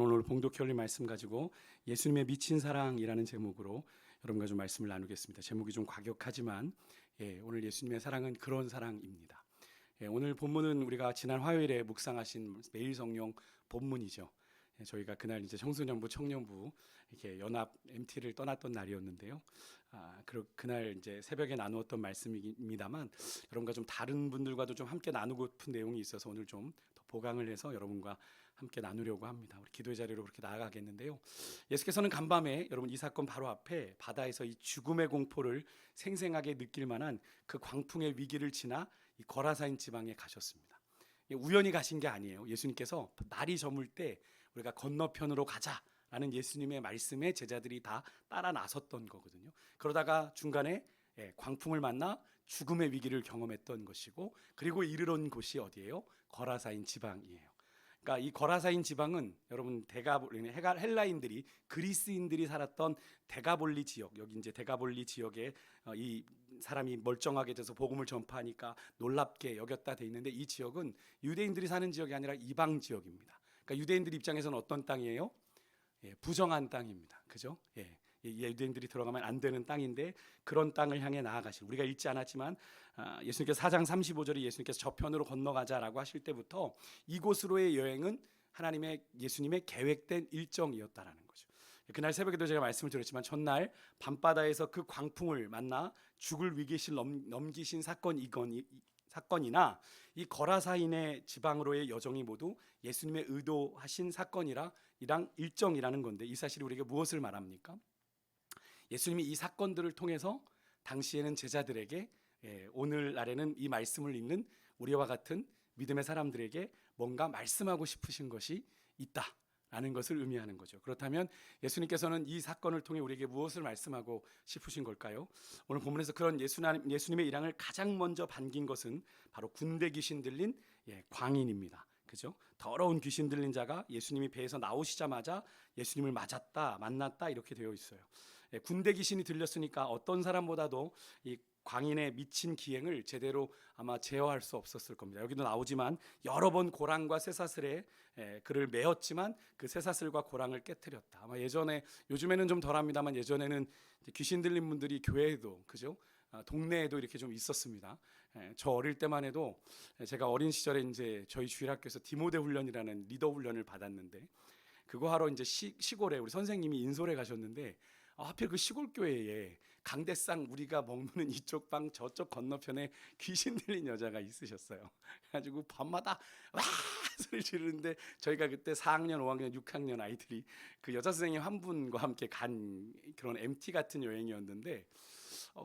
오늘 봉독해 올린 말씀 가지고 예수님의 미친 사랑이라는 제목으로 여러분과 좀 말씀을 나누겠습니다. 제목이 좀 과격하지만 오늘 예수님의 사랑은 그런 사랑입니다. 오늘 본문은 우리가 지난 화요일에 묵상하신 매일 성령 본문이죠. 저희가 그날 이제 청소년부, 청년부 이렇게 연합 MT를 떠났던 날이었는데요. 그날 이제 새벽에 나누었던 말씀입니다만 여러분과 좀 다른 분들과도 좀 함께 나누고픈 내용이 있어서 오늘 좀 더 보강을 해서 여러분과 함께 나누려고 합니다. 우리 기도의 자리로 그렇게 나아가겠는데요. 예수께서는 간밤에 여러분 이 사건 바로 앞에 바다에서 이 죽음의 공포를 생생하게 느낄 만한 그 광풍의 위기를 지나 이 거라사인 지방에 가셨습니다. 우연히 가신 게 아니에요. 예수님께서 날이 저물 때 우리가 건너편으로 가자라는 예수님의 말씀에 제자들이 다 따라 나섰던 거거든요. 그러다가 중간에 광풍을 만나 죽음의 위기를 경험했던 것이고, 그리고 이르러 곳이 어디예요? 거라사인 지방이에요. 그러니까 이 거라사인 지방은 여러분 헬라인들이, 그리스인들이 살았던 데가볼리 지역, 여기 이제 데가볼리 지역에 이 사람이 멀쩡하게 돼서 복음을 전파하니까 놀랍게 여겼다 돼 있는데, 이 지역은 유대인들이 사는 지역이 아니라 이방 지역입니다. 그러니까 유대인들 입장에서는 어떤 땅이에요? 부정한 땅입니다. 그죠? 유대인들이 들어가면 안 되는 땅인데, 그런 땅을 향해 나아가신, 우리가 읽지 않았지만 예수님께서 4장 35절에 예수님께서 저편으로 건너가자라고 하실 때부터 이곳으로의 여행은 예수님의 계획된 일정이었다라는 거죠. 그날 새벽에도 제가 말씀을 드렸지만 전날 밤바다에서 그 광풍을 만나 죽을 위기를 넘기신 사건이나 이 거라사인의 지방으로의 여정이 모두 예수님의 의도하신 사건이랑 일정이라는 건데, 이 사실이 우리에게 무엇을 말합니까? 예수님이 이 사건들을 통해서 당시에는 제자들에게, 오늘날에는 이 말씀을 읽는 우리와 같은 믿음의 사람들에게 뭔가 말씀하고 싶으신 것이 있다라는 것을 의미하는 거죠. 그렇다면 예수님께서는 이 사건을 통해 우리에게 무엇을 말씀하고 싶으신 걸까요? 오늘 본문에서 그런 예수님의 일항을 가장 먼저 반긴 것은 바로 군대 귀신 들린 광인입니다. 그죠? 더러운 귀신 들린 자가 예수님이 배에서 나오시자마자 예수님을 만났다 이렇게 되어 있어요. 군대 귀신이 들렸으니까 어떤 사람보다도 이 광인의 미친 기행을 제대로 아마 제어할 수 없었을 겁니다. 여기도 나오지만 여러 번 고랑과 쇠사슬에 그를 메었지만 그 쇠사슬과 고랑을 깨뜨렸다. 아마 요즘에는 좀 덜합니다만 예전에는 귀신 들린 분들이 교회에도, 그죠? 동네에도 이렇게 좀 있었습니다. 저 어릴 때만 해도, 제가 어린 시절에 이제 저희 주일학교에서 디모데 훈련이라는 리더 훈련을 받았는데, 그거 하러 이제 시골에 우리 선생님이 인솔에 가셨는데, 하필 그 시골 교회에 강대상 우리가 먹는 이쪽 방 저쪽 건너편에 귀신 들린 여자가 있으셨어요. 그래가지고 밤마다 와 소리 지르는데, 저희가 그때 4학년, 5학년, 6학년 아이들이 그 여자 선생님 한 분과 함께 간 그런 MT 같은 여행이었는데,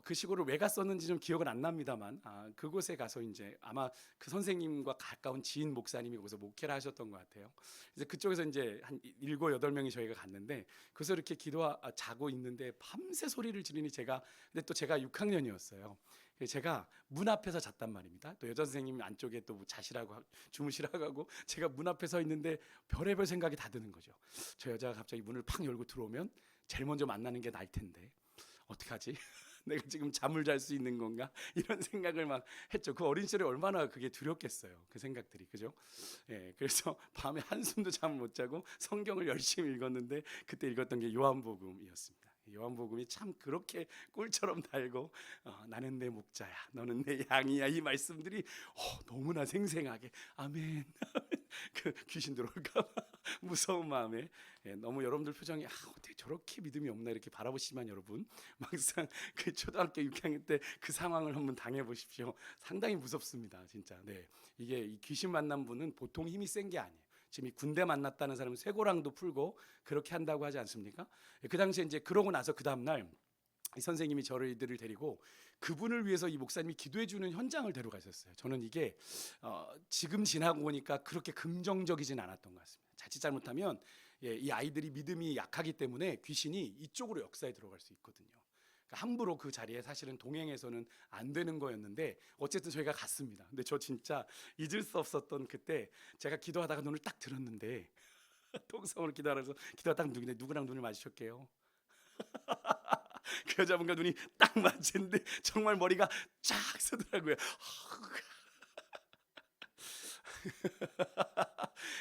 그 시골을 왜 갔었는지 좀 기억은 안 납니다만, 그곳에 가서 이제 아마 그 선생님과 가까운 지인 목사님이 거기서 목회를 하셨던 것 같아요. 그래서 그쪽에서 이제 한 7, 8명이 저희가 갔는데, 그래서 이렇게 자고 있는데 밤새 소리를 지르니 근데 또 제가 6학년이었어요. 제가 문 앞에서 잤단 말입니다. 또 여자 선생님이 안쪽에 또 주무시라고 하고, 제가 문 앞에 서 있는데 별의별 생각이 다 드는 거죠. 저 여자가 갑자기 문을 팍 열고 들어오면 제일 먼저 만나는 게 날 텐데 어떡하지? 내가 지금 잠을 잘 수 있는 건가? 이런 생각을 막 했죠. 그 어린 시절에 얼마나 그게 두렵겠어요. 그 생각들이, 그죠? 그래서 밤에 한숨도 잠 못 자고 성경을 열심히 읽었는데, 그때 읽었던 게 요한복음이었습니다. 요한복음이 참 그렇게 꿀처럼 달고, 나는 내 목자야, 너는 내 양이야, 이 말씀들이 너무나 생생하게 아멘. 그 귀신 들어올까 봐 무서운 마음에, 너무 여러분들 표정이 어떻게 저렇게 믿음이 없나 이렇게 바라보시지만, 여러분 막상 그 초등학교 6학년 때 그 상황을 한번 당해 보십시오. 상당히 무섭습니다, 진짜. 이게 이 귀신 만난 분은 보통 힘이 센 게 아니에요. 지금 이 군대 만났다는 사람은 쇠고랑도 풀고 그렇게 한다고 하지 않습니까? 그 당시에 이제 그러고 나서 그 다음 날 이 선생님이 저희들을 데리고 그분을 위해서 이 목사님이 기도해 주는 현장을 데려가셨어요. 저는 이게 지금 지나고 보니까 그렇게 긍정적이진 않았던 것 같습니다. 자칫 잘못하면 이 아이들이 믿음이 약하기 때문에 귀신이 이쪽으로 역사에 들어갈 수 있거든요. 그러니까 함부로 그 자리에 사실은 동행해서는 안 되는 거였는데, 어쨌든 저희가 갔습니다. 근데 저 진짜 잊을 수 없었던, 그때 제가 기도하다가 눈을 딱 들었는데 통성으로 기도하다가 누구랑 눈을 마주쳤게요? 그 여자분과 눈이 딱 맞췄는데 정말 머리가 쫙 서더라고요.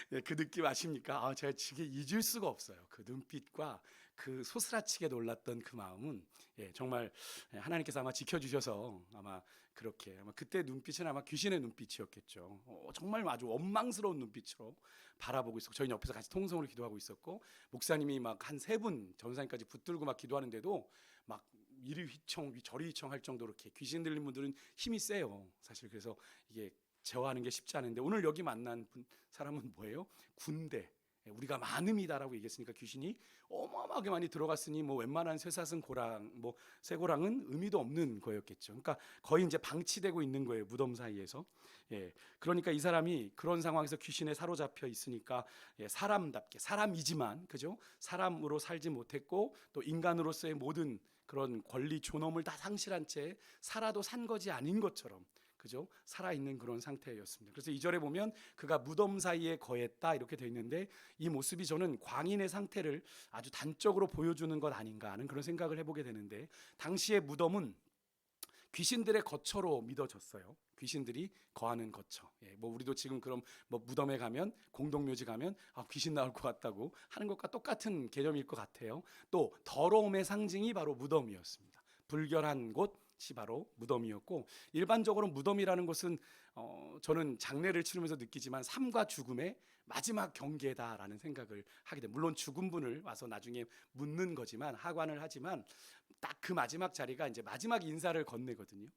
네, 그 느낌 아십니까? 제가 지금 잊을 수가 없어요. 그 눈빛과 그 소스라치게 놀랐던 그 마음은 정말 하나님께서 아마 지켜주셔서 아마 그렇게 아마 그때 눈빛은 아마 귀신의 눈빛이었겠죠. 정말 아주 원망스러운 눈빛으로 바라보고 있었고 저희는 옆에서 같이 통성으로 기도하고 있었고 목사님이 막 한 3분 전사님까지 붙들고 막 기도하는데도 막 이리 휘청 저리 휘청 할 정도로 이렇게 귀신 들린 분들은 힘이 세요. 사실 그래서 이게 제어하는 게 쉽지 않은데 오늘 여기 만난 사람은 뭐예요? 군대. 우리가 많음이다라고 얘기했으니까 귀신이 어마어마하게 많이 들어갔으니 뭐 웬만한 쇠사슴 고랑 뭐 쇠고랑은 의미도 없는 거였겠죠. 그러니까 거의 이제 방치되고 있는 거예요. 무덤 사이에서. 그러니까 이 사람이 그런 상황에서 귀신에 사로잡혀 있으니까 사람답게 사람이지만 그죠? 사람으로 살지 못했고 또 인간으로서의 모든 그런 권리 존엄을 다 상실한 채 살아도 산 것이 아닌 것처럼 그죠? 살아있는 그런 상태였습니다. 그래서 2절에 보면 그가 무덤 사이에 거했다 이렇게 되어 있는데 이 모습이 저는 광인의 상태를 아주 단적으로 보여주는 것 아닌가 하는 그런 생각을 해보게 되는데 당시의 무덤은 귀신들의 거처로 믿어졌어요. 귀신들이 거하는 거처. 뭐 우리도 지금 그럼 뭐 무덤에 가면 공동묘지 가면 귀신 나올 것 같다고 하는 것과 똑같은 개념일 것 같아요. 또 더러움의 상징이 바로 무덤이었습니다. 불결한 곳 바로 무덤이었고 일반적으로 무덤이라는 것은 저는 장례를 치르면서 느끼지만 삶과 죽음의 마지막 경계다라는 생각을 하게 됩니다. 물론 죽은 분을 와서 나중에 묻는 거지만 하관을 하지만 딱 그 마지막 자리가 이제 마지막 인사를 건네거든요.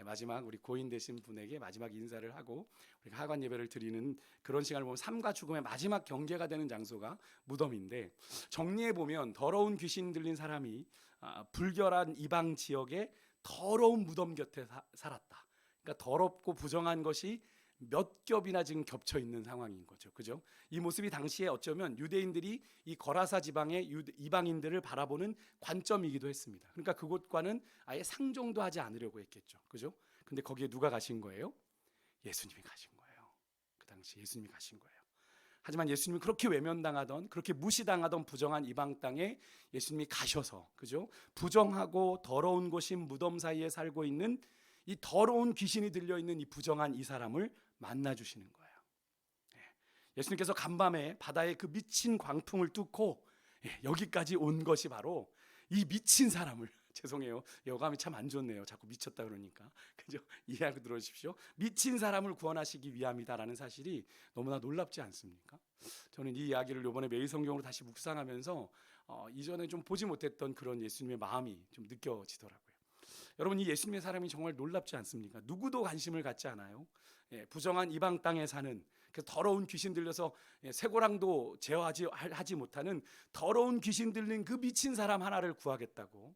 마지막 우리 고인 되신 분에게 마지막 인사를 하고 우리가 하관 예배를 드리는 그런 시간을 보면 삶과 죽음의 마지막 경계가 되는 장소가 무덤인데 정리해 보면 더러운 귀신 들린 사람이 불결한 이방 지역에 더러운 무덤 곁에 살았다. 그러니까 더럽고 부정한 것이 몇 겹이나 지금 겹쳐 있는 상황인 거죠. 그죠? 이 모습이 당시에 어쩌면 유대인들이 이 거라사 지방의 이방인들을 바라보는 관점이기도 했습니다. 그러니까 그곳과는 아예 상종도 하지 않으려고 했겠죠. 그죠? 근데 거기에 누가 가신 거예요? 예수님이 가신 거예요. 그 당시 예수님이 가신 거예요. 하지만 예수님이 그렇게 외면당하던 그렇게 무시당하던 부정한 이방 땅에 예수님이 가셔서 그죠? 부정하고 더러운 곳인 무덤 사이에 살고 있는 이 더러운 귀신이 들려있는 이 부정한 이 사람을 만나주시는 거예요. 예수님께서 간밤에 바다의 그 미친 광풍을 뚫고 여기까지 온 것이 바로 이 미친 사람을 죄송해요. 여감이 참 안 좋네요. 자꾸 미쳤다 그러니까. 그죠? 이해하고 들어주십시오. 미친 사람을 구원하시기 위함이다라는 사실이 너무나 놀랍지 않습니까? 저는 이 이야기를 이번에 매일 성경으로 다시 묵상하면서 이전에 좀 보지 못했던 그런 예수님의 마음이 좀 느껴지더라고요. 여러분 이 예수님의 사람이 정말 놀랍지 않습니까? 누구도 관심을 갖지 않아요. 부정한 이방 땅에 사는 그 더러운 귀신 들려서 쇠고랑도 제어하지 못하는 더러운 귀신 들린 그 미친 사람 하나를 구하겠다고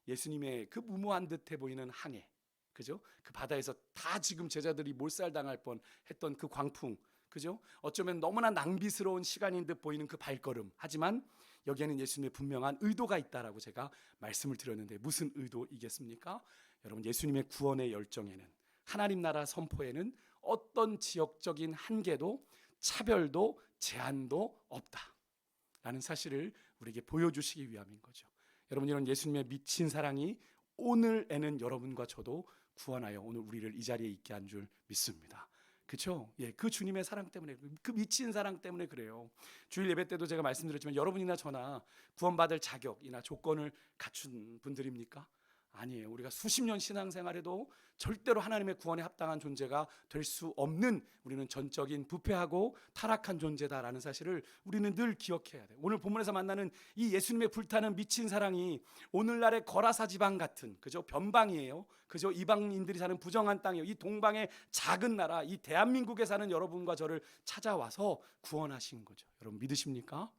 예수님의 그 무모한 듯해 보이는 항해, 그죠? 그 바다에서 다 지금 제자들이 몰살당할 뻔했던 그 광풍, 그죠? 어쩌면 너무나 낭비스러운 시간인 듯 보이는 그 발걸음. 하지만 여기에는 예수님의 분명한 의도가 있다라고 제가 말씀을 드렸는데 무슨 의도이겠습니까? 여러분 예수님의 구원의 열정에는 하나님 나라 선포에는 어떤 지역적인 한계도 차별도 제한도 없다라는 사실을 우리에게 보여주시기 위함인 거죠. 여러분 이런 예수님의 미친 사랑이 오늘에는 여러분과 저도 구원하여 오늘 우리를 이 자리에 있게 한 줄 믿습니다. 그렇죠? 그 주님의 사랑 때문에 그 미친 사랑 때문에 그래요. 주일 예배 때도 제가 말씀드렸지만 여러분이나 저나 구원받을 자격이나 조건을 갖춘 분들입니까? 아니에요. 우리가 수십 년 신앙생활에도 절대로 하나님의 구원에 합당한 존재가 될 수 없는 우리는 전적인 부패하고 타락한 존재다라는 사실을 우리는 늘 기억해야 돼요. 오늘 본문에서 만나는 이 예수님의 불타는 미친 사랑이 오늘날의 거라사 지방 같은 그죠? 변방이에요. 그죠? 이방인들이 사는 부정한 땅이에요. 이 동방의 작은 나라 이 대한민국에 사는 여러분과 저를 찾아와서 구원하신 거죠. 여러분 믿으십니까?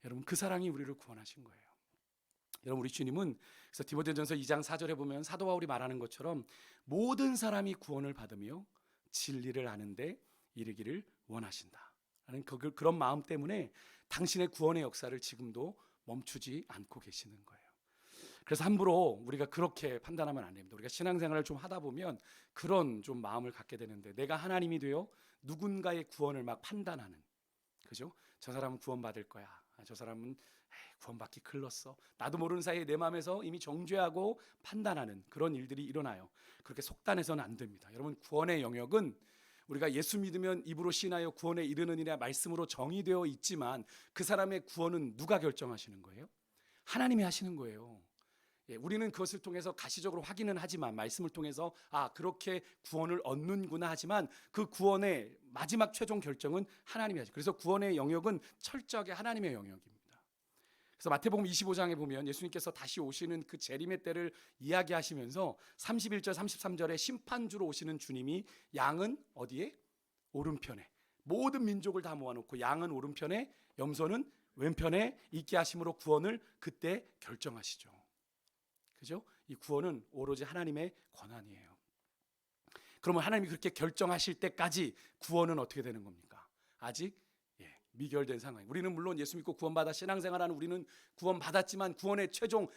여러분 그 사랑이 우리를 구원하신 거예요. 여러분 우리 주님은 그래서 디모데전서 2장 4절에 보면 사도 바울이 말하는 것처럼 모든 사람이 구원을 받으며 진리를 아는데 이르기를 원하신다 라는 그런 마음 때문에 당신의 구원의 역사를 지금도 멈추지 않고 계시는 거예요. 그래서 함부로 우리가 그렇게 판단하면 안 됩니다. 우리가 신앙생활을 좀 하다 보면 그런 좀 마음을 갖게 되는데 내가 하나님이 되어 누군가의 구원을 막 판단하는 그죠? 저 사람은 구원받을 거야. 저 사람은 구원받기 글렀어. 나도 모르는 사이에 내 마음에서 이미 정죄하고 판단하는 그런 일들이 일어나요. 그렇게 속단해서는 안 됩니다. 여러분 구원의 영역은 우리가 예수 믿으면 입으로 신하여 구원에 이르느니라 말씀으로 정의되어 있지만 그 사람의 구원은 누가 결정하시는 거예요? 하나님이 하시는 거예요. 우리는 그것을 통해서 가시적으로 확인은 하지만 말씀을 통해서 그렇게 구원을 얻는구나 하지만 그 구원의 마지막 최종 결정은 하나님이 하죠. 그래서 구원의 영역은 철저하게 하나님의 영역입니다. 그래서 마태복음 25장에 보면 예수님께서 다시 오시는 그 재림의 때를 이야기하시면서 31절 33절에 심판주로 오시는 주님이 양은 어디에? 오른편에. 모든 민족을 다 모아놓고 양은 오른편에 염소는 왼편에 있게 하심으로 구원을 그때 결정하시죠. 그죠? 이 구원은 오로지 하나님의 권한이에요. 그러면 하나님이 그렇게 결정하실 때까지 구원은 어떻게 되는 겁니까? 아직 미결된 상황. 우리는 물론 예수 믿고 구원받아 신앙생활하는 우리는 구원받았지만 구원의 최종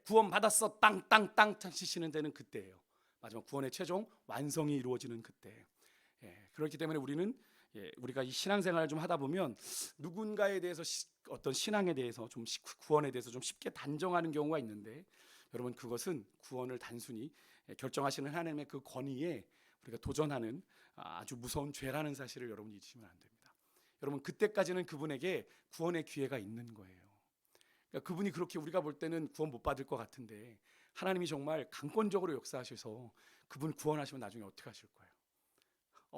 구원받았어 땅땅땅 치시는 데는 그때예요. 마지막 구원의 최종 완성이 이루어지는 그때. 그렇기 때문에 우리는 우리가 이 신앙생활을 좀 하다 보면 누군가에 대해서 어떤 신앙에 대해서 좀 구원에 대해서 좀 쉽게 단정하는 경우가 있는데 여러분 그것은 구원을 단순히 결정하시는 하나님의 그 권위에 우리가 도전하는 아주 무서운 죄라는 사실을 여러분 잊으시면 안 됩니다. 여러분 그때까지는 그분에게 구원의 기회가 있는 거예요. 그러니까 그분이 그렇게 우리가 볼 때는 구원 못 받을 것 같은데 하나님이 정말 강권적으로 역사하셔서 그분 구원하시면 나중에 어떻게 하실 거예요?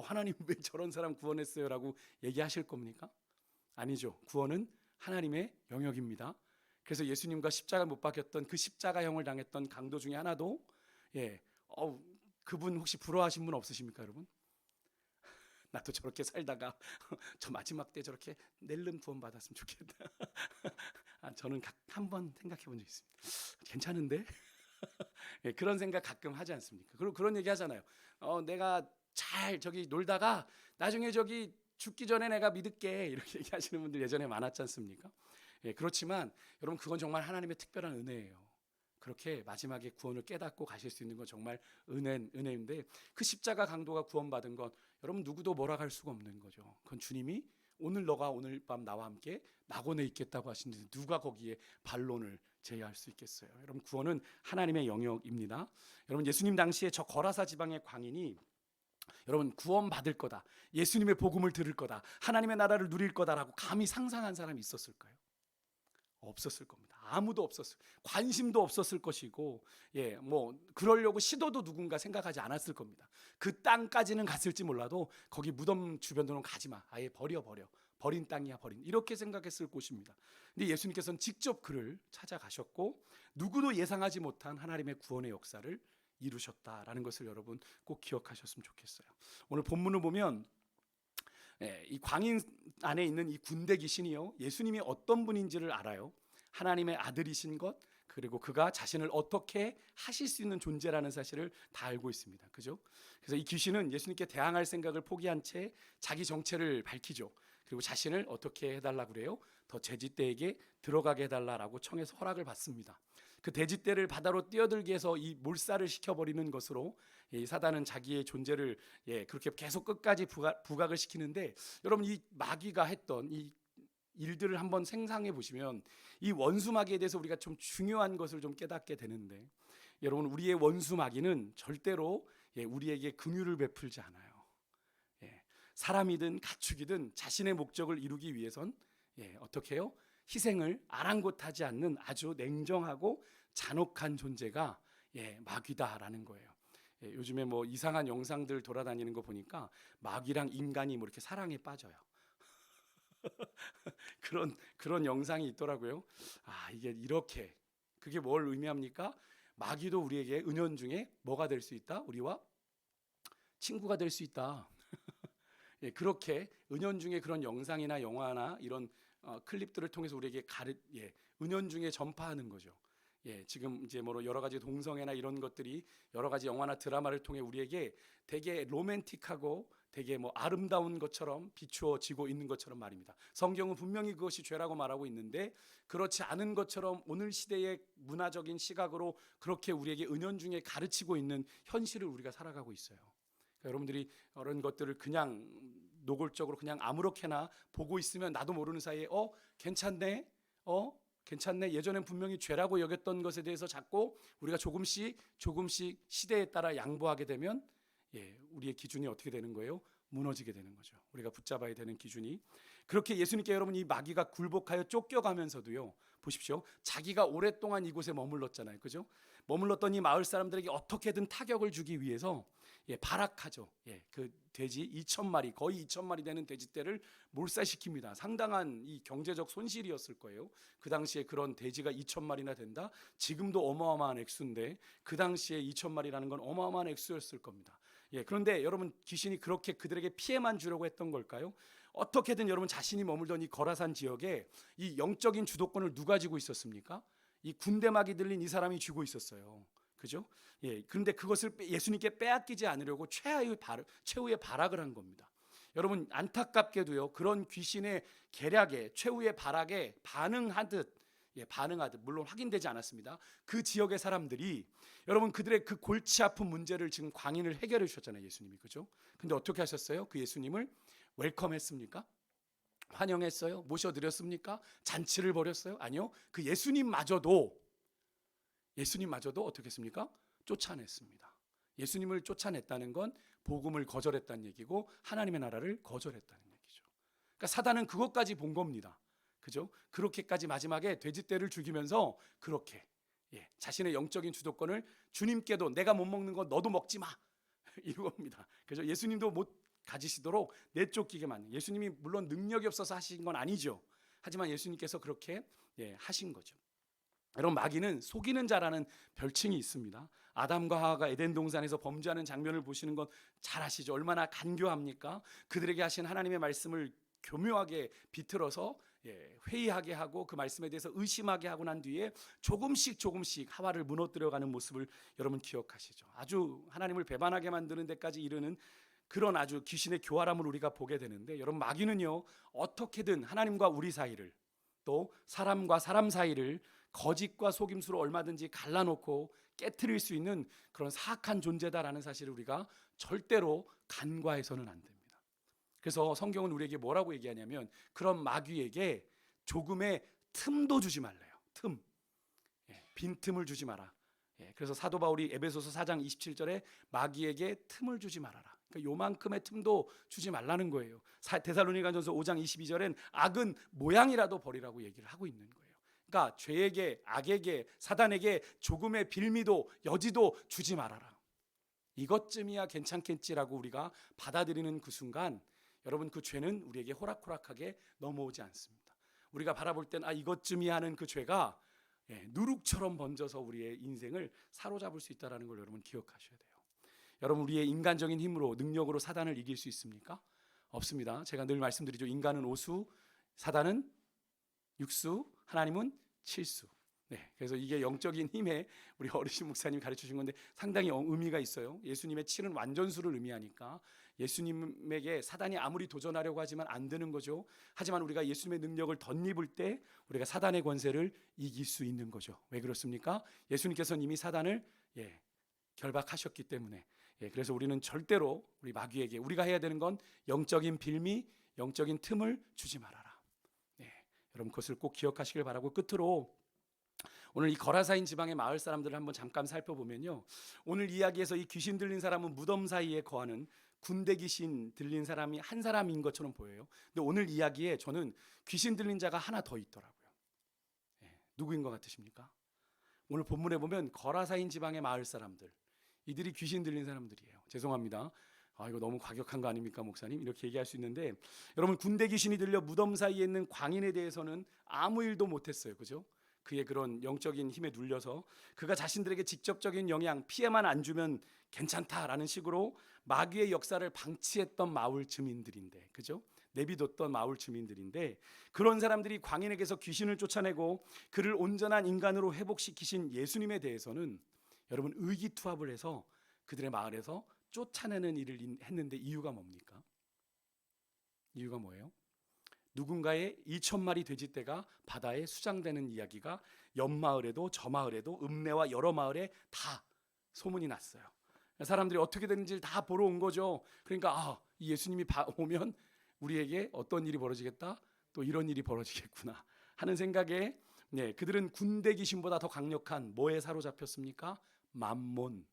하나님 왜 저런 사람 구원했어요? 라고 얘기하실 겁니까? 아니죠. 구원은 하나님의 영역입니다. 그래서 예수님과 십자가 못 박혔던 그 십자가형을 당했던 강도 중에 하나도 그분 혹시 부러워하신 분 없으십니까 여러분? 나도 저렇게 살다가 저 마지막 때 저렇게 낼름 구원 받았으면 좋겠다. 저는 한번 생각해 본 적 있습니다. 괜찮은데? 그런 생각 가끔 하지 않습니까? 그리고 그런 얘기 하잖아요. 내가 잘 저기 놀다가 나중에 저기 죽기 전에 내가 믿을게 이렇게 얘기하시는 분들 예전에 많았지 않습니까? 그렇지만 여러분 그건 정말 하나님의 특별한 은혜예요. 그렇게 마지막에 구원을 깨닫고 가실 수 있는 건 정말 은혜인데 그 십자가 강도가 구원받은 건 여러분 누구도 뭐라 할 수가 없는 거죠. 그건 주님이 너가 오늘 밤 나와 함께 낙원에 있겠다고 하시는데 누가 거기에 반론을 제의할 수 있겠어요. 여러분 구원은 하나님의 영역입니다. 여러분 예수님 당시에 저 거라사 지방의 광인이 여러분 구원받을 거다, 예수님의 복음을 들을 거다, 하나님의 나라를 누릴 거다라고 감히 상상한 사람이 있었을까요? 없었을 겁니다. 아무도 없었을, 관심도 없었을 것이고, 그러려고 시도도 누군가 생각하지 않았을 겁니다. 그 땅까지는 갔을지 몰라도 거기 무덤 주변으로는 가지 마, 아예 버려, 버린 땅이야, 이렇게 생각했을 곳입니다. 근데 예수님께서는 직접 그를 찾아가셨고 누구도 예상하지 못한 하나님의 구원의 역사를 이루셨다라는 것을 여러분 꼭 기억하셨으면 좋겠어요. 오늘 본문을 보면 이 광인 안에 있는 이 군대 귀신이요, 예수님이 어떤 분인지를 알아요. 하나님의 아들이신 것, 그리고 그가 자신을 어떻게 하실 수 있는 존재라는 사실을 다 알고 있습니다. 그죠? 그래서 이 귀신은 예수님께 대항할 생각을 포기한 채 자기 정체를 밝히죠. 그리고 자신을 어떻게 해달라고 그래요? 더 제짓대에게 들어가게 해달라고 청해서 허락을 받습니다. 그 돼지떼를 바다로 뛰어들게 해서 이 몰살을 시켜버리는 것으로 이 사단은 자기의 존재를 그렇게 계속 끝까지 부각을 시키는데, 여러분 이 마귀가 했던 이 일들을 한번 생각해 보시면 이 원수 마귀에 대해서 우리가 좀 중요한 것을 좀 깨닫게 되는데, 여러분 우리의 원수 마귀는 절대로 우리에게 긍휼을 베풀지 않아요. 사람이든 가축이든 자신의 목적을 이루기 위해선 어떻게 해요? 희생을 아랑곳하지 않는 아주 냉정하고 잔혹한 존재가 마귀다라는 거예요. 요즘에 뭐 이상한 영상들 돌아다니는 거 보니까 마귀랑 인간이 뭐 이렇게 사랑에 빠져요. 그런 영상이 있더라고요. 이게 이렇게, 그게 뭘 의미합니까? 마귀도 우리에게 은연중에 뭐가 될 수 있다? 우리와 친구가 될 수 있다. 그렇게 은연중에 그런 영상이나 영화나 이런 클립들을 통해서 우리에게 은연중에 전파하는 거죠. 지금 이제 여러 가지 동성애나 이런 것들이 여러 가지 영화나 드라마를 통해 우리에게 되게 로맨틱하고 되게 아름다운 것처럼 비추어지고 있는 것처럼 말입니다. 성경은 분명히 그것이 죄라고 말하고 있는데 그렇지 않은 것처럼 오늘 시대의 문화적인 시각으로 그렇게 우리에게 은연중에 가르치고 있는 현실을 우리가 살아가고 있어요. 그러니까 여러분들이 이런 것들을 그냥 노골적으로 그냥 아무렇게나 보고 있으면 나도 모르는 사이에 괜찮네, 괜찮네, 예전엔 분명히 죄라고 여겼던 것에 대해서 자꾸 우리가 조금씩 시대에 따라 양보하게 되면 우리의 기준이 어떻게 되는 거예요? 무너지게 되는 거죠. 우리가 붙잡아야 되는 기준이. 그렇게 예수님께 여러분 이 마귀가 굴복하여 쫓겨가면서도요, 보십시오. 자기가 오랫동안 이곳에 머물렀잖아요. 그죠? 머물렀던 이 마을 사람들에게 어떻게든 타격을 주기 위해서 발악하죠. 그 돼지 2,000마리, 거의 2,000마리 되는 돼지떼를 몰살시킵니다. 상당한 이 경제적 손실이었을 거예요. 그 당시에 그런 돼지가 2,000마리나 된다? 지금도 어마어마한 액수인데 그 당시에 2,000마리라는 건 어마어마한 액수였을 겁니다. 그런데 여러분, 귀신이 그렇게 그들에게 피해만 주려고 했던 걸까요? 어떻게든 여러분, 자신이 머물던 이 거라산 지역에 이 영적인 주도권을 누가 쥐고 있었습니까? 이 군대막이 들린 이 사람이 쥐고 있었어요. 그죠? 그런데 그것을 예수님께 빼앗기지 않으려고 최후의 발악을 한 겁니다. 여러분, 안타깝게도요, 그런 귀신의 계략에, 최후의 발악에 반응하듯, 물론 확인되지 않았습니다. 그 지역의 사람들이 여러분, 그들의 그 골치 아픈 문제를 지금 광인을 해결해 주셨잖아요, 예수님이. 그죠? 근데 어떻게 하셨어요? 그 예수님을 웰컴했습니까? 환영했어요? 모셔드렸습니까? 잔치를 벌였어요? 아니요. 그 예수님마저도 어떻게 했습니까? 쫓아냈습니다. 예수님을 쫓아냈다는 건 복음을 거절했다는 얘기고 하나님의 나라를 거절했다는 얘기죠. 그러니까 사단은 그것까지 본 겁니다. 그죠? 그렇게까지 마지막에 돼지떼를 죽이면서 그렇게 자신의 영적인 주도권을 주님께도 내가 못 먹는 거 너도 먹지 마 이겁니다. 그죠? 예수님도 못 가지시도록 내쫓기게 만든, 예수님이 물론 능력이 없어서 하신 건 아니죠. 하지만 예수님께서 그렇게 하신 거죠. 여러분, 마귀는 속이는 자라는 별칭이 있습니다. 아담과 하와가 에덴 동산에서 범죄하는 장면을 보시는 건 잘 아시죠? 얼마나 간교합니까? 그들에게 하신 하나님의 말씀을 교묘하게 비틀어서 회의하게 하고 그 말씀에 대해서 의심하게 하고 난 뒤에 조금씩 하와를 무너뜨려가는 모습을 여러분 기억하시죠? 아주 하나님을 배반하게 만드는 데까지 이르는 그런 아주 귀신의 교활함을 우리가 보게 되는데, 여러분, 마귀는요, 어떻게든 하나님과 우리 사이를, 또 사람과 사람 사이를 거짓과 속임수로 얼마든지 갈라놓고 깨트릴 수 있는 그런 사악한 존재다라는 사실을 우리가 절대로 간과해서는 안 됩니다. 그래서 성경은 우리에게 뭐라고 얘기하냐면, 그런 마귀에게 조금의 틈도 주지 말래요. 빈틈을 주지 마라. 그래서 사도 바울이 에베소서 4장 27절에 마귀에게 틈을 주지 말아라. 그러니까 요만큼의 틈도 주지 말라는 거예요. 데살로니가전서 5장 22절엔 악은 모양이라도 버리라고 얘기를 하고 있는 거예요. 그러니까 죄에게, 악에게, 사단에게 조금의 빌미도 여지도 주지 말아라. 이것쯤이야 괜찮겠지라고 우리가 받아들이는 그 순간, 여러분, 그 죄는 우리에게 호락호락하게 넘어오지 않습니다. 우리가 바라볼 땐 이것쯤이야 하는 그 죄가 누룩처럼 번져서 우리의 인생을 사로잡을 수 있다는 걸 여러분 기억하셔야 돼요. 여러분, 우리의 인간적인 힘으로, 능력으로 사단을 이길 수 있습니까? 없습니다. 제가 늘 말씀드리죠. 인간은 오수, 사단은 육수, 하나님은 칠수. 그래서 이게 영적인 힘에 우리 어르신 목사님이 가르쳐 주신 건데 상당히 의미가 있어요. 예수님의 칠은 완전수를 의미하니까 예수님에게 사단이 아무리 도전하려고 하지만 안 되는 거죠. 하지만 우리가 예수님의 능력을 덧입을 때 우리가 사단의 권세를 이길 수 있는 거죠. 왜 그렇습니까? 예수님께서는 이미 사단을 결박하셨기 때문에. 그래서 우리는 절대로 우리 마귀에게, 우리가 해야 되는 건 영적인 빌미, 영적인 틈을 주지 말아라. 여러분, 그것을 꼭 기억하시길 바라고, 끝으로 오늘 이 거라사인 지방의 마을 사람들을 한번 잠깐 살펴보면요, 오늘 이야기에서 이 귀신 들린 사람은 무덤 사이에 거하는 군대 귀신 들린 사람이 한 사람인 것처럼 보여요. 근데 오늘 이야기에 저는 귀신 들린 자가 하나 더 있더라고요. 누구인 것 같으십니까? 오늘 본문에 보면 거라사인 지방의 마을 사람들, 이들이 귀신 들린 사람들이에요. 죄송합니다. 이거 너무 과격한 거 아닙니까, 목사님? 이렇게 얘기할 수 있는데, 여러분, 군대 귀신이 들려 무덤 사이에 있는 광인에 대해서는 아무 일도 못했어요. 그죠? 그의 그런 영적인 힘에 눌려서 그가 자신들에게 직접적인 영향, 피해만 안 주면 괜찮다라는 식으로 마귀의 역사를 방치했던 마을 주민들인데, 그죠? 내비뒀던 마을 주민들인데, 그런 사람들이 광인에게서 귀신을 쫓아내고 그를 온전한 인간으로 회복시키신 예수님에 대해서는 여러분, 의기투합을 해서 그들의 마을에서 쫓아내는 일을 했는데, 이유가 뭡니까? 이유가 뭐예요? 누군가의 2,000마리 돼지떼가 바다에 수장되는 이야기가 옆 마을에도 저 마을에도 읍내와 여러 마을에 다 소문이 났어요. 사람들이 어떻게 되는지를 다 보러 온 거죠. 그러니까 이 예수님이 오면 우리에게 어떤 일이 벌어지겠다, 또 이런 일이 벌어지겠구나 하는 생각에 그들은 군대 귀신보다 더 강력한 뭐에 사로잡혔습니까? 맘몬,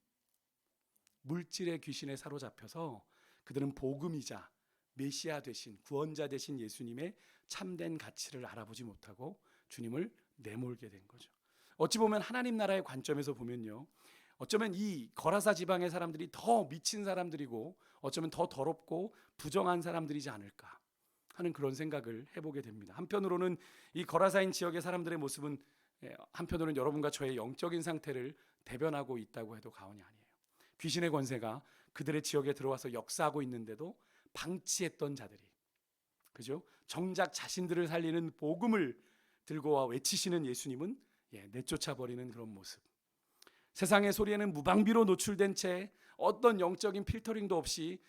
물질의 귀신에 사로잡혀서 그들은 복음이자 메시아 되신 구원자 되신 예수님의 참된 가치를 알아보지 못하고 주님을 내몰게 된 거죠. 어찌 보면 하나님 나라의 관점에서 보면요, 어쩌면 이 거라사 지방의 사람들이 더 미친 사람들이고 어쩌면 더 더럽고 부정한 사람들이지 않을까 하는 그런 생각을 해보게 됩니다. 한편으로는 이 거라사인 지역의 사람들의 모습은 한편으로는 여러분과 저의 영적인 상태를 대변하고 있다고 해도 과언이 아니에요. 귀신의 권세가 그들의 지역에 들어와서 역사하고 있는데도 방치했던 자들이, 그죠? 정작 자신들을 살리는 복음을 들고 와 외치시는 예수님은 내쫓아 버리는 그런 모습. 세상의 소리에는 무방비로 노출된 채 어떤 영적인 필터링도 없이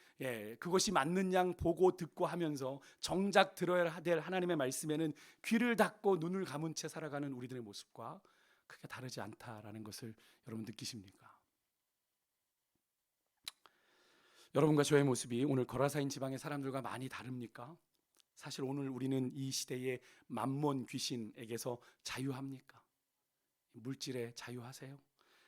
그것이 맞는 양 보고 듣고 하면서 정작 들어야 될 하나님의 말씀에는 귀를 닫고 눈을 감은 채 살아가는 우리들의 모습과 크게 다르지 않다라는 것을 여러분 느끼십니까? 여러분과 저의 모습이 오늘 거라사인 지방의 사람들과 많이 다릅니까? 사실 오늘 우리는 이 시대의 만몬 귀신에게서 자유합니까? 물질에 자유하세요?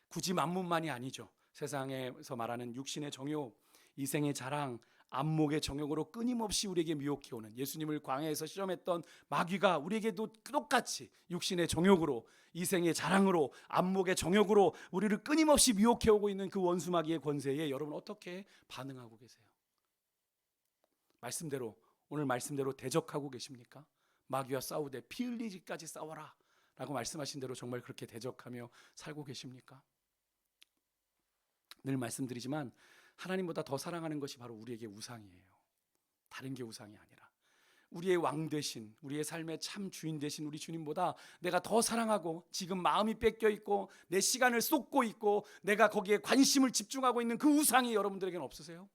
굳이 만몬만이 아니죠. 세상에서 말하는 육신의 정욕, 이생의 자랑, 안목의 정욕으로 끊임없이 우리에게 미혹해오는 예수님을 광야에서 시험했던 마귀가 우리에게도 똑같이 육신의 정욕으로, 이생의 자랑으로, 안목의 정욕으로 우리를 끊임없이 미혹해오고 있는 그 원수 마귀의 권세에 여러분 어떻게 반응하고 계세요? 말씀대로, 오늘 말씀대로 대적하고 계십니까? 마귀와 싸우되 피 흘리기까지 싸워라 라고 말씀하신 대로 정말 그렇게 대적하며 살고 계십니까? 늘 말씀드리지만 하나님보다 더 사랑하는 것이 바로 우리에게 우상이에요. 다른 게 우상이 아니라 우리의 왕 되신, 우리의 삶의 참 주인 되신 우리 주님보다 내가 더 사랑하고 지금 마음이 뺏겨 있고 내 시간을 쏟고 있고 내가 거기에 관심을 집중하고 있는 그 우상이 여러분들에게는 없으세요?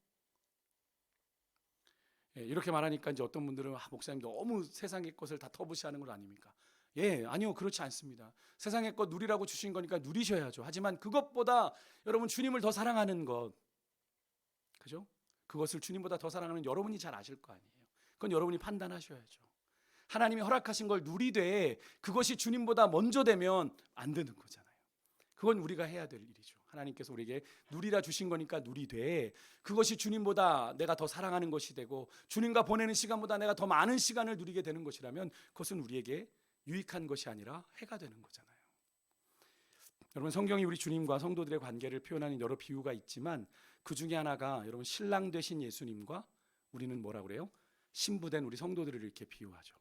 이렇게 말하니까 이제 어떤 분들은 목사님 너무 세상의 것을 다 터부시하는 것 아닙니까? 아니요, 그렇지 않습니다. 세상의 것 누리라고 주신 거니까 누리셔야죠. 하지만 그것보다 여러분 주님을 더 사랑하는 것, 그죠? 그것을 주님보다 더 사랑하는 여러분이 잘 아실 거 아니에요. 그건 여러분이 판단하셔야죠. 하나님이 허락하신 걸 누리되 그것이 주님보다 먼저 되면 안 되는 거잖아요. 그건 우리가 해야 될 일이죠. 하나님께서 우리에게 누리라 주신 거니까 누리되 그것이 주님보다 내가 더 사랑하는 것이 되고 주님과 보내는 시간보다 내가 더 많은 시간을 누리게 되는 것이라면 그것은 우리에게 유익한 것이 아니라 해가 되는 거잖아요. 여러분, 성경이 우리 주님과 성도들의 관계를 표현하는 여러 비유가 있지만 그 중에 하나가 여러분 신랑 되신 예수님과 우리는 뭐라고 그래요? 신부된 우리 성도들을 이렇게 비유하죠.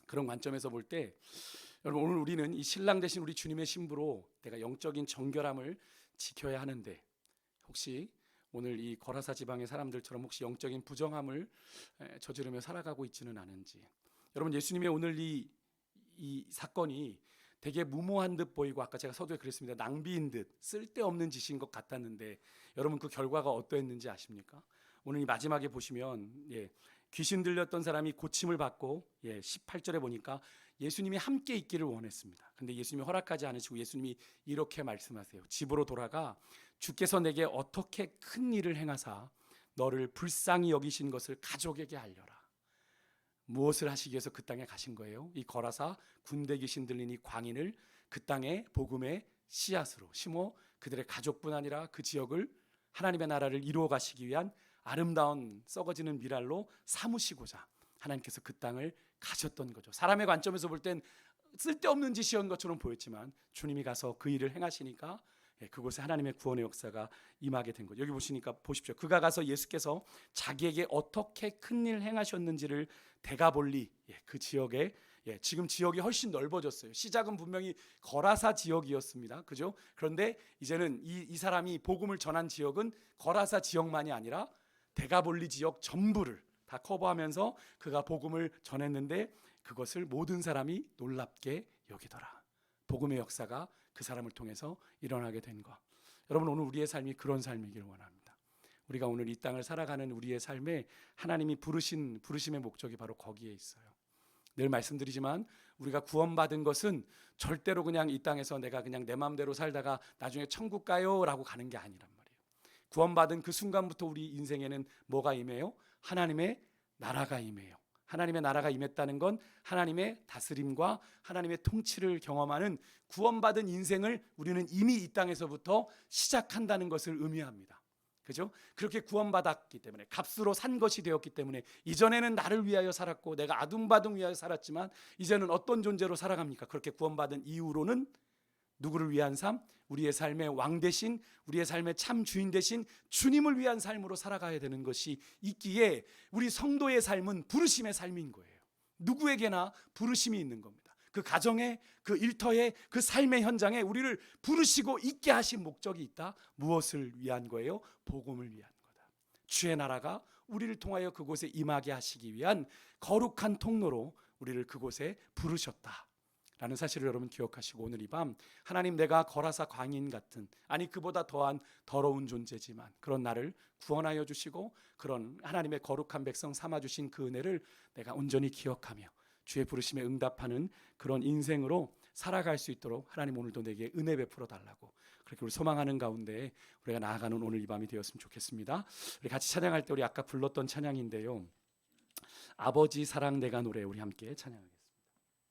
그런 관점에서 볼 때 여러분 오늘 우리는 이 신랑 되신 우리 주님의 신부로 내가 영적인 정결함을 지켜야 하는데 혹시 오늘 이 거라사 지방의 사람들처럼 혹시 영적인 부정함을 저지르며 살아가고 있지는 않은지. 여러분, 예수님의 오늘 이 사건이 되게 무모한 듯 보이고 아까 제가 서두에 그랬습니다. 낭비인 듯 쓸데없는 짓인 것 같았는데 여러분 그 결과가 어떠했는지 아십니까? 오늘 이 마지막에 보시면 귀신 들렸던 사람이 고침을 받고 18절에 보니까 예수님이 함께 있기를 원했습니다. 근데 예수님이 허락하지 않으시고 예수님이 이렇게 말씀하세요. 집으로 돌아가 주께서 내게 어떻게 큰 일을 행하사 너를 불쌍히 여기신 것을 가족에게 알려라. 무엇을 하시기 위해서 그 땅에 가신 거예요? 이 거라사 군대 귀신 들린 이 광인을 그 땅에 복음의 씨앗으로 심어 그들의 가족뿐 아니라 그 지역을 하나님의 나라를 이루어 가시기 위한 아름다운 썩어지는 미랄로 삼으시고자 하나님께서 그 땅을 가셨던 거죠. 사람의 관점에서 볼 땐 쓸데없는 짓이었던 것처럼 보였지만 주님이 가서 그 일을 행하시니까 그곳에 하나님의 구원의 역사가 임하게 된 거죠. 여기 보시니까 보십시오. 그가 가서 예수께서 자기에게 어떻게 큰 일 행하셨는지를 대가볼리 그 지역에 지금 지역이 훨씬 넓어졌어요. 시작은 분명히 거라사 지역이었습니다. 그죠? 그런데 이제는 이 사람이 복음을 전한 지역은 거라사 지역만이 아니라 대가볼리 지역 전부를 다 커버하면서 그가 복음을 전했는데 그것을 모든 사람이 놀랍게 여기더라. 복음의 역사가 그 사람을 통해서 일어나게 된 것. 여러분, 오늘 우리의 삶이 그런 삶이길 원합니다. 우리가 오늘 이 땅을 살아가는 우리의 삶에 하나님이 부르심의 목적이 바로 거기에 있어요. 늘 말씀드리지만 우리가 구원받은 것은 절대로 그냥 이 땅에서 내가 그냥 내 마음대로 살다가 나중에 천국 가요 라고 가는 게 아니란 말이에요. 구원받은 그 순간부터 우리 인생에는 뭐가 임해요? 하나님의 나라가 임해요. 하나님의 나라가 임했다는 건 하나님의 다스림과 하나님의 통치를 경험하는 구원받은 인생을 우리는 이미 이 땅에서부터 시작한다는 것을 의미합니다. 그죠? 그렇게 구원받았기 때문에, 값으로 산 것이 되었기 때문에, 이전에는 나를 위하여 살았고 내가 아둥바둥 위하여 살았지만 이제는 어떤 존재로 살아갑니까? 그렇게 구원받은 이후로는 누구를 위한 삶? 우리의 삶의 왕 대신, 우리의 삶의 참 주인 대신 주님을 위한 삶으로 살아가야 되는 것이 있기에, 우리 성도의 삶은 부르심의 삶인 거예요. 누구에게나 부르심이 있는 겁니다. 그 가정에, 그 일터에, 그 삶의 현장에 우리를 부르시고 있게 하신 목적이 있다. 무엇을 위한 거예요? 복음을 위한 거다. 주의 나라가 우리를 통하여 그곳에 임하게 하시기 위한 거룩한 통로로 우리를 그곳에 부르셨다 라는 사실을 여러분 기억하시고, 오늘 이 밤 하나님, 내가 거라사 광인 같은, 아니 그보다 더한 더러운 존재지만 그런 나를 구원하여 주시고 그런 하나님의 거룩한 백성 삼아주신 그 은혜를 내가 온전히 기억하며 주의 부르심에 응답하는 그런 인생으로 살아갈 수 있도록 하나님 오늘도 내게 은혜 베풀어 달라고, 그렇게 우리 소망하는 가운데 우리가 나아가는 오늘 이 밤이 되었으면 좋겠습니다. 우리 같이 찬양할 때 우리 아까 불렀던 찬양인데요, 아버지 사랑 내가 노래, 우리 함께 찬양하겠습니다.